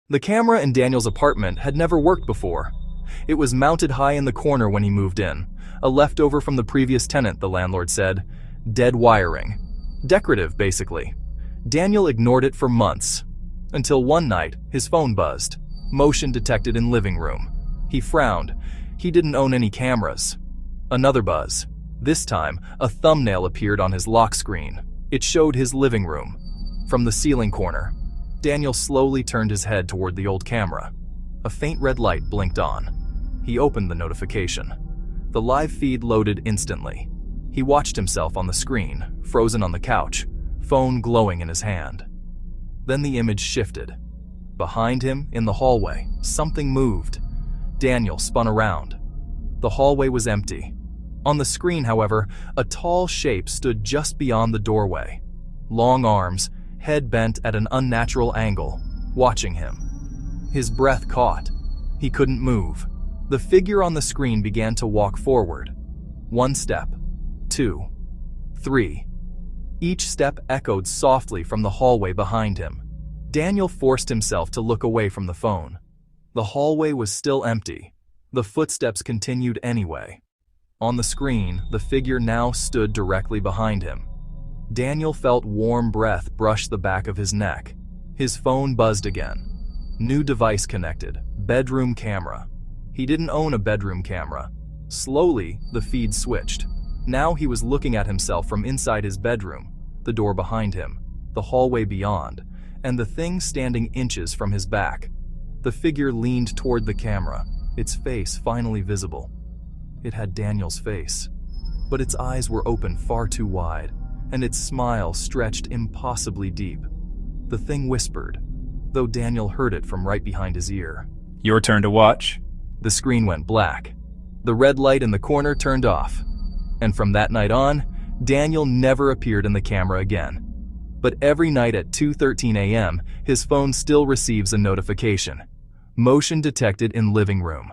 The camera in Daniel's apartment had never worked before. It was mounted high in the corner when he moved in, a leftover from the previous tenant, the landlord said. Dead wiring. Decorative, basically. Daniel ignored it for months, until one night his phone buzzed. Motion detected in living room. He frowned. He didn't own any cameras. Another buzz. This time, a thumbnail appeared on his lock screen. It showed his living room. From the ceiling corner, Daniel slowly turned his head toward the old camera. A faint red light blinked on. He opened the notification. The live feed loaded instantly. He watched himself on the screen, frozen on the couch, phone glowing in his hand. Then the image shifted. Behind him, in the hallway, something moved. Daniel spun around. The hallway was empty. On the screen, however, a tall shape stood just beyond the doorway. Long arms, head bent at an unnatural angle, watching him. His breath caught. He couldn't move. The figure on the screen began to walk forward. 1 step, 2, 3. Each step echoed softly from the hallway behind him. Daniel forced himself to look away from the phone. The hallway was still empty. The footsteps continued anyway. On the screen, the figure now stood directly behind him. Daniel felt warm breath brush the back of his neck. His phone buzzed again. New device connected. Bedroom camera. He didn't own a bedroom camera. Slowly, the feed switched. Now he was looking at himself from inside his bedroom, the door behind him, the hallway beyond, and the thing standing inches from his back. The figure leaned toward the camera, its face finally visible. It had Daniel's face, but its eyes were open far too wide, and its smile stretched impossibly deep. The thing whispered, though Daniel heard it from right behind his ear. Your turn to watch. The screen went black. The red light in the corner turned off. And from that night on, Daniel never appeared in the camera again. But every night at 2:13 a.m., his phone still receives a notification. Motion detected in living room.